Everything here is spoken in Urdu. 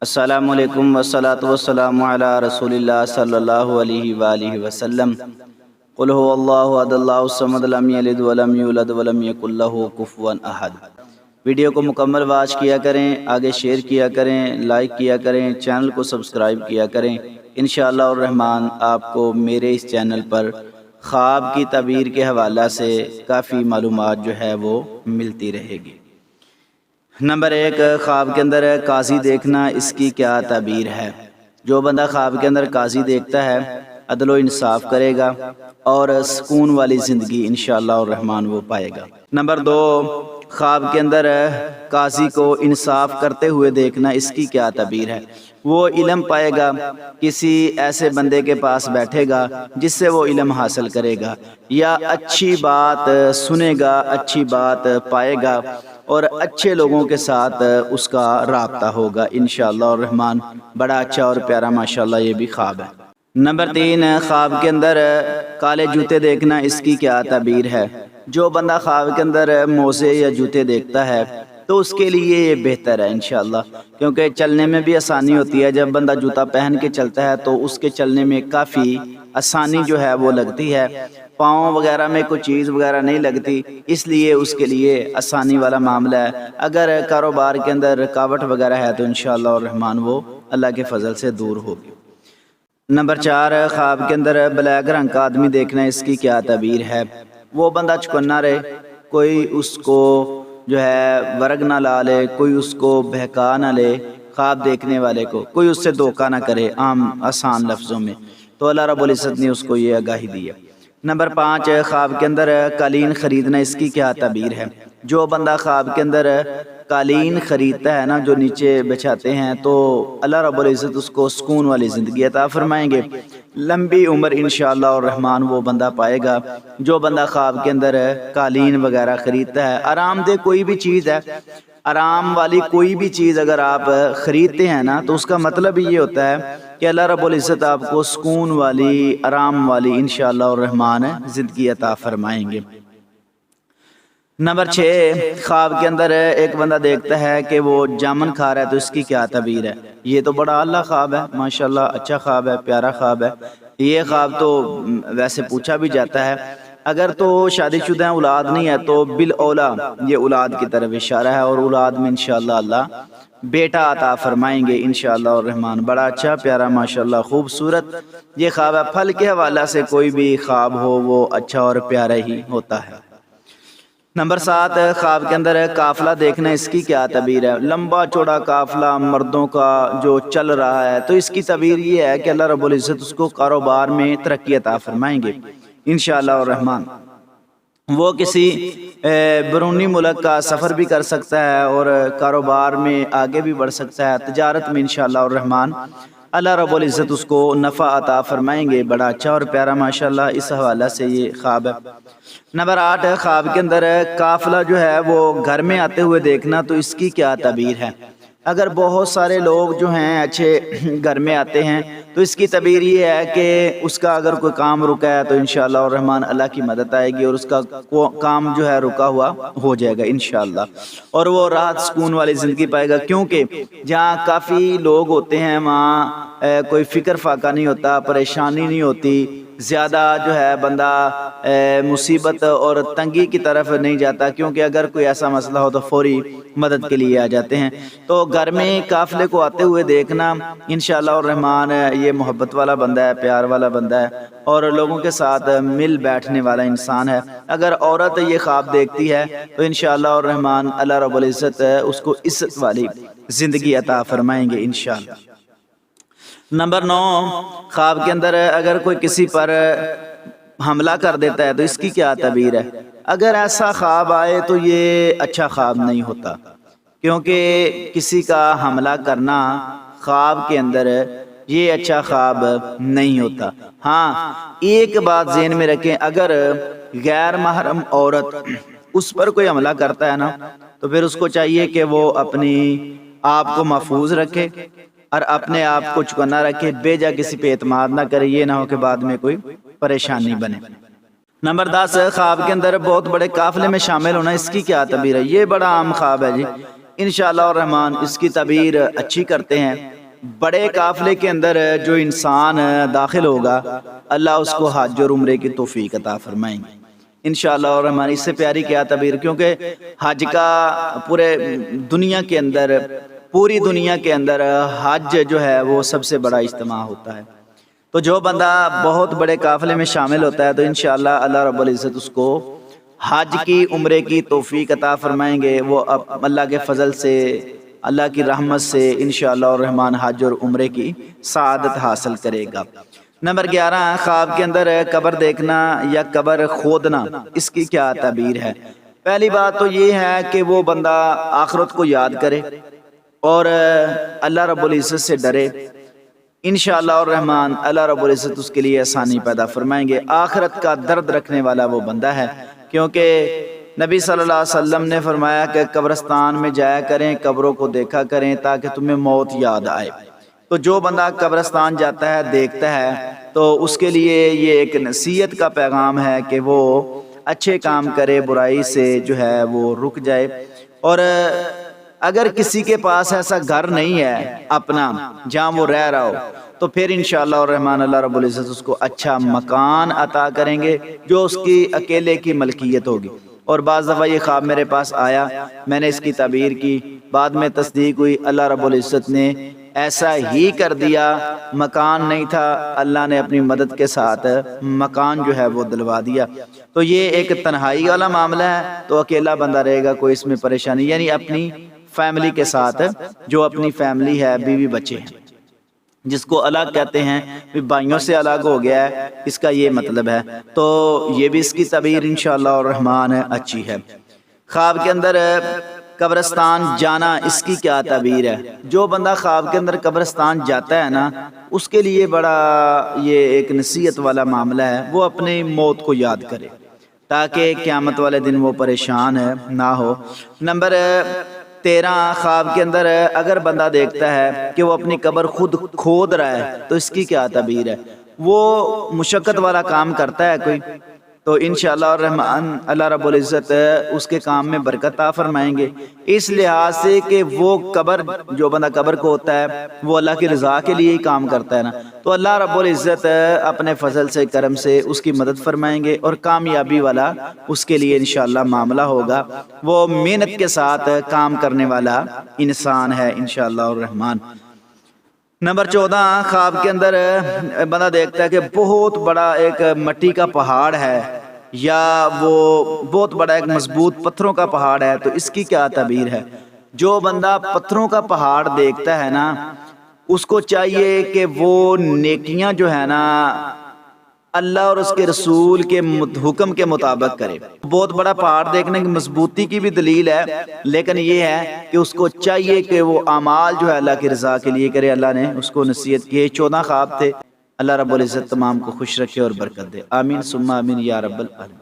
السلام علیکم والصلاة والسلام علی رسول اللہ صلی اللہ علیہ وآلہ وسلم۔ قل هو اللہ احد اللہ الصمد لم یلد ولم یولد ولم یکن لہ کفوا احد۔ ویڈیو کو مکمل واچ کیا کریں، آگے شیئر کیا کریں، لائک کیا کریں، چینل کو سبسکرائب کیا کریں۔ انشاءاللہ الرحمن آپ کو میرے اس چینل پر خواب کی تعبیر کے حوالہ سے کافی معلومات جو ہے وہ ملتی رہے گی۔ نمبر 1، خواب کے اندر قاضی دیکھنا، اس کی کیا تعبیر ہے؟ جو بندہ خواب کے اندر قاضی دیکھتا ہے عدل و انصاف کرے گا اور سکون والی زندگی انشاءاللہ الرحمن وہ پائے گا۔ نمبر 2، خواب کے اندر قاضی کو انصاف کرتے ہوئے دیکھنا، اس کی کیا تعبیر ہے؟ وہ علم پائے گا، کسی ایسے بندے کے پاس بیٹھے گا جس سے وہ علم حاصل کرے گا، یا اچھی بات سنے گا، اچھی بات پائے گا اور اچھے لوگوں کے ساتھ اس کا رابطہ ہوگا انشاءاللہ الرحمن۔ بڑا اچھا اور پیارا ماشاءاللہ یہ بھی خواب ہے۔ نمبر 3، خواب کے اندر کالے جوتے دیکھنا، اس کی کیا تعبیر ہے؟ جو بندہ خواب کے اندر موزے یا جوتے دیکھتا ہے تو اس کے لیے یہ بہتر ہے انشاءاللہ، کیونکہ چلنے میں بھی آسانی ہوتی ہے۔ جب بندہ جوتا پہن کے چلتا ہے تو اس کے چلنے میں کافی آسانی جو ہے وہ لگتی ہے، پاؤں وغیرہ میں کوئی چیز وغیرہ نہیں لگتی، اس لیے اس کے لیے آسانی والا معاملہ ہے۔ اگر کاروبار کے اندر رکاوٹ وغیرہ ہے تو انشاءاللہ الرحمن وہ اللہ کے فضل سے دور ہوگی۔ نمبر 4، خواب کے اندر بلیک رنگ کا آدمی دیکھنا، اس کی کیا تعبیر ہے؟ وہ بندہ چکنا رہے، کوئی اس کو جو ہے ورگ نہ لا لے، کوئی اس کو بہکا نہ لے، خواب دیکھنے والے کو کوئی اس سے دھوکہ نہ کرے عام آسان لفظوں میں، تو اللہ رب العزت نے اس کو یہ آگاہی دی ہے۔ نمبر 5، خواب کے اندر قالین خریدنا، اس کی کیا تعبیر ہے؟ جو بندہ خواب کے اندر قالین خریدتا ہے نا، جو نیچے بچھاتے ہیں، تو اللہ رب العزت اس کو سکون والی زندگی عطا فرمائیں گے، لمبی عمر انشاءاللہ الرحمن وہ بندہ پائے گا۔ جو بندہ خواب کے اندر قالین وغیرہ خریدتا ہے، آرام دہ کوئی بھی چیز ہے، آرام والی کوئی بھی چیز اگر آپ خریدتے ہیں نا تو اس کا مطلب یہ ہوتا ہے کہ اللہ رب العزت آپ کو سکون والی، آرام والی انشاءاللہ الرحمن زندگی عطا فرمائیں گے۔ نمبر 6، خواب کے اندر ایک بندہ دیکھتا ہے کہ وہ جامن کھا رہا ہے تو اس کی کیا تعبیر ہے؟ یہ تو بڑا اعلیٰ خواب ہے ماشاءاللہ، اچھا خواب ہے، پیارا خواب ہے۔ یہ خواب تو ویسے پوچھا بھی جاتا ہے، اگر تو شادی شدہ اولاد نہیں ہے تو بالاولیٰ یہ اولاد کی طرف اشارہ ہے، اور اولاد میں انشاءاللہ اللہ بیٹا عطا فرمائیں گے انشاءاللہ الرحمن۔ بڑا اچھا پیارا ماشاءاللہ خوبصورت یہ خواب ہے۔ پھل کے حوالہ سے کوئی بھی خواب ہو وہ اچھا اور پیارا ہی ہوتا ہے۔ نمبر 7، خواب کے اندر قافلہ دیکھنا، اس کی کیا تعبیر ہے؟ لمبا چوڑا قافلہ مردوں کا جو چل رہا ہے تو اس کی تعبیر یہ ہے کہ اللہ رب العزت اس کو کاروبار میں ترقی عطا فرمائیں گے انشاءاللہ الرحمن۔ وہ کسی بیرونی ملک کا سفر بھی کر سکتا ہے اور کاروبار میں آگے بھی بڑھ سکتا ہے، تجارت میں انشاءاللہ الرحمن اللہ رب العزت اس کو نفع عطا فرمائیں گے۔ بڑا اچھا اور پیارا ماشاءاللہ اس حوالہ سے یہ خواب ہے۔ نمبر 8، خواب کے اندر قافلہ جو ہے وہ گھر میں آتے ہوئے دیکھنا، تو اس کی کیا تعبیر ہے؟ اگر بہت سارے لوگ جو ہیں اچھے گھر میں آتے ہیں تو اس کی تعبیر یہ ہے کہ اس کا اگر کوئی کام رکا ہے تو انشاءاللہ الرحمن اللہ کی مدد آئے گی اور اس کا کام جو ہے رکا ہوا ہو جائے گا انشاءاللہ، اور وہ راحت سکون والی زندگی پائے گا، کیونکہ جہاں کافی لوگ ہوتے ہیں وہاں کوئی فکر فاقہ نہیں ہوتا، پریشانی نہیں ہوتی، زیادہ جو ہے بندہ مصیبت اور تنگی کی طرف نہیں جاتا، کیونکہ اگر کوئی ایسا مسئلہ ہو تو فوری مدد کے لیے آ جاتے ہیں۔ تو گھر میں قافلے کو آتے ہوئے دیکھنا انشاءاللہ الرحمن یہ محبت والا بندہ ہے، پیار والا بندہ ہے اور لوگوں کے ساتھ مل بیٹھنے والا انسان ہے۔ اگر عورت یہ خواب دیکھتی ہے تو انشاءاللہ الرحمن اللہ رب العزت اس کو عزت والی زندگی عطا فرمائیں گے انشاءاللہ۔ نمبر 9، خواب کے اندر اگر کوئی کسی پر حملہ کر دیتا ہے تو اس کی کیا تعبیر ہے؟ اگر ایسا خواب آئے تو یہ اچھا خواب نہیں ہوتا، کیونکہ کسی کا حملہ کرنا خواب کے اندر یہ اچھا خواب نہیں ہوتا۔ ہاں ایک بات ذہن میں رکھیں، اگر غیر محرم عورت اس پر کوئی حملہ کرتا ہے نا تو پھر اس کو چاہیے کہ وہ اپنی آپ کو محفوظ رکھے اور اپنے آپ کو چکنا رکھے، بے جا کسی پہ اعتماد نہ کرے، یہ نہ ہو کہ بعد میں کوئی پریشانی بنے۔ نمبر 10، خواب کے اندر بہت بڑے قافلے میں شامل ہونا، اس کی کیا تعبیر ہے؟ یہ بڑا عام خواب ہے جی، انشاءاللہ الرحمن اس کی تعبیر اچھی کرتے ہیں۔ بڑے قافلے کے اندر جو انسان داخل ہوگا اللہ اس کو حج اور عمرے کی توفیق عطا فرمائیں گے انشاءاللہ الرحمن۔ اس سے پیاری کیا تعبیر، کیونکہ حج کا پورے دنیا کے اندر، پوری دنیا کے اندر حج جو ہے وہ سب سے بڑا اجتماع ہوتا ہے۔ تو جو بندہ بہت بڑے قافلے میں شامل ہوتا ہے تو انشاءاللہ اللہ رب العزت اس کو حج کی، عمرے کی توفیق عطا فرمائیں گے۔ وہ اللہ کے فضل سے، اللہ کی رحمت سے انشاءاللہ الرحمن حج اور عمرے کی سعادت حاصل کرے گا۔ نمبر 11، خواب کے اندر قبر دیکھنا یا قبر کھودنا، اس کی کیا تعبیر ہے؟ پہلی بات تو یہ ہے کہ وہ بندہ آخرت کو یاد کرے اور اللہ رب العزت سے ڈرے۔ انشاءاللہ الرحمن اللہ رب العزت اس کے لیے آسانی پیدا فرمائیں گے۔ آخرت کا درد رکھنے والا وہ بندہ ہے، کیونکہ نبی صلی اللہ علیہ وسلم نے فرمایا کہ قبرستان میں جایا کریں، قبروں کو دیکھا کریں تاکہ تمہیں موت یاد آئے۔ تو جو بندہ قبرستان جاتا ہے، دیکھتا ہے، تو اس کے لیے یہ ایک نصیحت کا پیغام ہے کہ وہ اچھے کام کرے، برائی سے جو ہے وہ رک جائے۔ اور اگر کسی کے پاس ایسا گھر نہیں ہے اپنا جہاں وہ رہ رہا ہو تو پھر انشاءاللہ الرحمن اللہ رب العزت اس کو اچھا مکان عطا کریں گے جو اس کی اکیلے کی ملکیت ہوگی۔ اور بعض دفعہ یہ خواب میرے پاس آیا، میں نے اس کی تعبیر کی، بعد میں تصدیق ہوئی، اللہ رب العزت نے ایسا ہی کر دیا۔ مکان نہیں تھا، اللہ نے اپنی مدد کے ساتھ مکان جو ہے وہ دلوا دیا۔ تو یہ ایک تنہائی والا معاملہ ہے، تو اکیلا بندہ رہے گا، کوئی اس میں پریشانی، یعنی اپنی فیملی کے ساتھ، جو اپنی فیملی ہے، بیوی بچے ہیں، جس کو الگ کہتے ہیں، بھائیوں سے الگ ہو گیا ہے، اس کا یہ مطلب ہے۔ تو یہ بھی اس کی تعبیر انشاءاللہ الرحمن اچھی ہے۔ خواب کے اندر قبرستان جانا، اس کی کیا تعبیر ہے؟ جو بندہ خواب کے اندر قبرستان جاتا ہے نا، اس کے لیے بڑا یہ ایک نصیحت والا معاملہ ہے، وہ اپنی موت کو یاد کرے تاکہ قیامت والے دن وہ پریشان نہ ہو۔ نمبر 13، خواب کے اندر اگر بندہ دیکھتا ہے کہ وہ اپنی قبر خود کھود رہا ہے تو اس کی کیا تعبیر ہے؟ وہ مشقت والا کام کرتا ہے کوئی، تو انشاءاللہ الرحمن اللہ رب العزت اس کے کام میں برکت عطا فرمائیں گے، اس لحاظ سے کہ وہ قبر، جو بندہ قبر کو ہوتا ہے وہ اللہ کی رضا کے لیے ہی کام کرتا ہے نا، تو اللہ رب العزت اپنے فضل سے، کرم سے اس کی مدد فرمائیں گے اور کامیابی والا اس کے لیے انشاءاللہ معاملہ ہوگا۔ وہ محنت کے ساتھ کام کرنے والا انسان ہے انشاءاللہ الرحمن۔ نمبر 14، خواب کے اندر بندہ دیکھتا ہے کہ بہت بڑا ایک مٹی کا پہاڑ ہے یا وہ بہت بڑا ایک مضبوط پتھروں کا پہاڑ ہے، تو اس کی کیا تعبیر ہے؟ جو بندہ پتھروں کا پہاڑ دیکھتا ہے نا، اس کو چاہیے کہ وہ نیکیاں جو ہے نا اللہ اور اس کے رسول کے حکم کے مطابق کرے۔ بہت بڑا پہاڑ دیکھنے کی مضبوطی کی بھی دلیل ہے، لیکن یہ ہے کہ اس کو چاہیے کہ وہ اعمال جو ہے اللہ کی رضا کے لیے کرے۔ اللہ نے اس کو نصیحت کی۔ 14 خواب تھے۔ اللہ رب العزت تمام کو خوش رکھے اور برکت دے، آمین ثم آمین یا رب العالمین۔